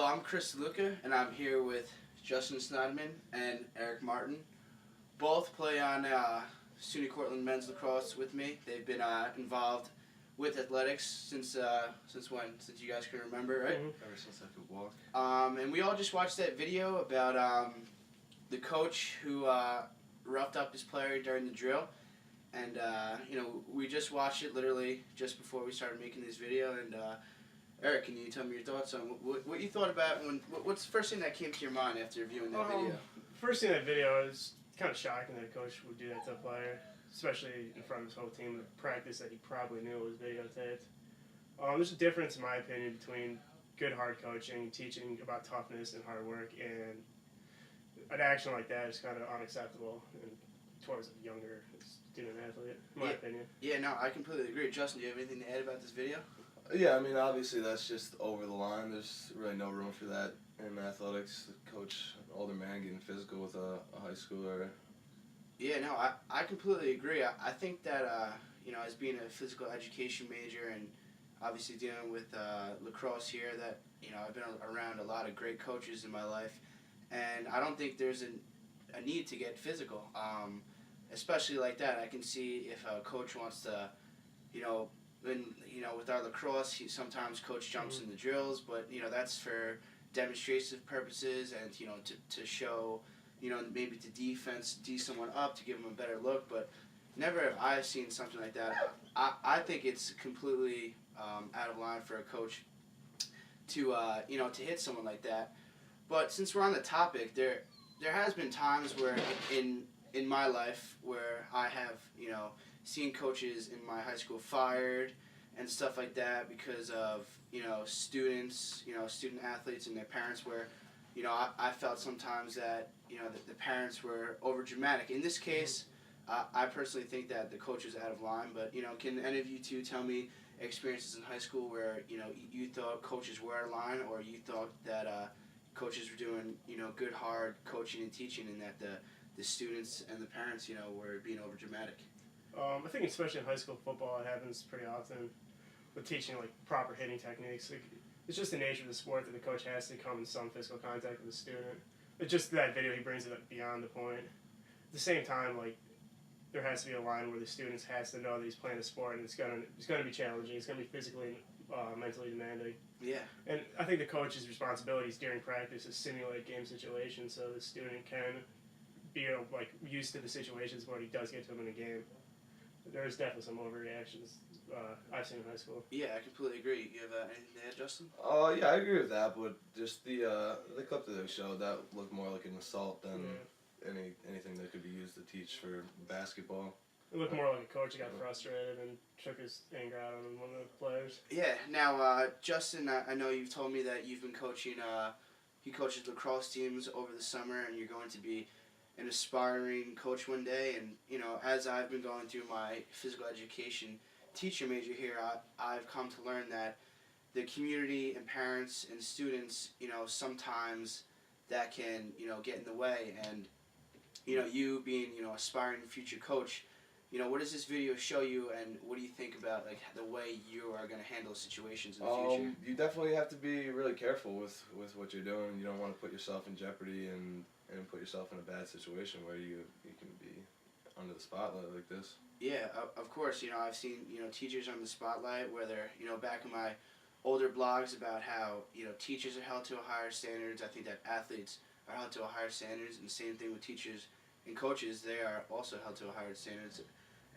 I'm Chris Luca, and I'm here with Justin Snodeman and Eric Martin. Both play on SUNY Cortland men's lacrosse with me. They've been involved with athletics since when? Since you guys can remember, right? Mm-hmm. Ever since I could walk. And we all just watched that video about the coach who roughed up his player during the drill. And, we just watched it literally just before we started making this video. And, Eric, can you tell me your thoughts on what you thought about what's the first thing that came to your mind after viewing that video? First thing in that video is kind of shocking that a coach would do that to a player, especially in front of his whole team. The practice that he probably knew was videotaped. There's a difference, in my opinion, between good hard coaching, teaching about toughness and hard work, and an action like that is kind of unacceptable towards a younger student athlete, in my opinion. Yeah, no, I completely agree. Justin, do you have anything to add about this video? Yeah, I mean, obviously that's just over the line. There's really no room for that in athletics. The coach, an older man getting physical with a high schooler. Yeah, no, I completely agree. I think that, as being a physical education major and obviously dealing with lacrosse here, that, I've been around a lot of great coaches in my life, and I don't think there's a need to get physical, especially like that. I can see if a coach wants to, with our lacrosse, sometimes coach jumps in the drills, but, that's for demonstrative purposes and, to show, maybe to defense, someone up to give them a better look, but never have I seen something like that. I think it's completely out of line for a coach to, to hit someone like that. But since we're on the topic, there has been times where in my life where I have, seen coaches in my high school fired and stuff like that because of, students, student athletes and their parents where, I felt sometimes that, that the parents were over dramatic. In this case, I personally think that the coach was out of line, but, can any of you two tell me experiences in high school where, you thought coaches were out of line or you thought that coaches were doing, good, hard coaching and teaching and that the students and the parents, were being over dramatic? I think especially in high school football, it happens pretty often with teaching like proper hitting techniques. Like, it's just the nature of the sport that the coach has to come in some physical contact with the student. But just that video, he brings it beyond the point. At the same time, like there has to be a line where the students has to know that he's playing a sport and it's gonna be challenging. It's gonna be physically, mentally demanding. Yeah. And I think the coach's responsibilities during practice is simulate game situations so the student can be used to the situations when he does get to him in a game. There's definitely some overreactions I've seen in high school. Yeah, I completely agree. You have anything to add, Justin? Yeah, I agree with that, but just the clip that they showed, that looked more like an assault than anything that could be used to teach for basketball. It looked more like a coach got frustrated and took his anger out on one of the players. Yeah. Now, Justin, I know you've told me that you've been coaching. He coaches lacrosse teams over the summer, and you're going to be an aspiring coach one day. And as I've been going through my physical education teacher major here, I've come to learn that the community and parents and students, sometimes that can get in the way. And you being aspiring future coach, what does this video show you, and what do you think about like the way you are going to handle situations in the future? You definitely have to be really careful with what you're doing. You don't want to put yourself in jeopardy and put yourself in a bad situation where you can be under the spotlight like this. Yeah, of course. I've seen teachers on the spotlight where they're back in my older blogs about how teachers are held to a higher standards. I think that athletes are held to a higher standards, and the same thing with teachers and coaches. They are also held to a higher standards.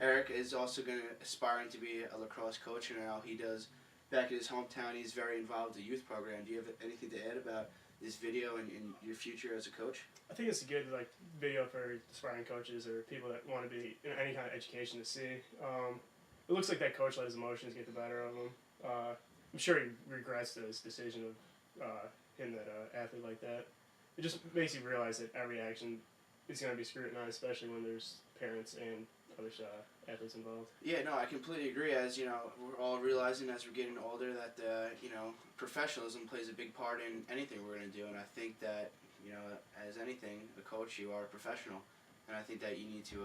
Eric is also aspiring to be a lacrosse coach, and now he does back in his hometown. He's very involved in the youth program. Do you have anything to add about this video and your future as a coach? I think it's a good video for aspiring coaches or people that want to be in any kind of education to see. It looks like that coach let his emotions get the better of him. I'm sure he regrets his decision of hitting that athlete like that. It just makes you realize that every action is going to be scrutinized, especially when there's parents and other athletes involved. Yeah, no, I completely agree. As we're all realizing as we're getting older that professionalism plays a big part in anything we're going to do, and I think that as anything, a coach, you are a professional, and I think that you need to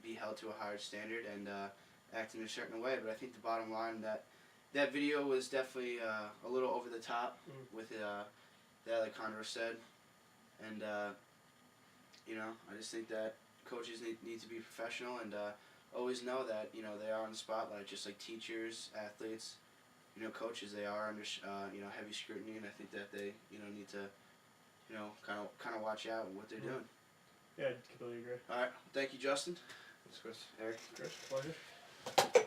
be held to a higher standard and act in a certain way. But I think the bottom line that video was definitely a little over the top with that, like Condor said, and you know, I just think that coaches need to be professional and always know that, you know, they are in the spotlight, just like teachers, athletes, you know, coaches. They are under you know, heavy scrutiny, and I think that they, you know, need to, you know, kind of watch out what they're doing. Yeah, I completely agree. All right, thank you, Justin. Thanks, Chris. Eric. Chris, pleasure.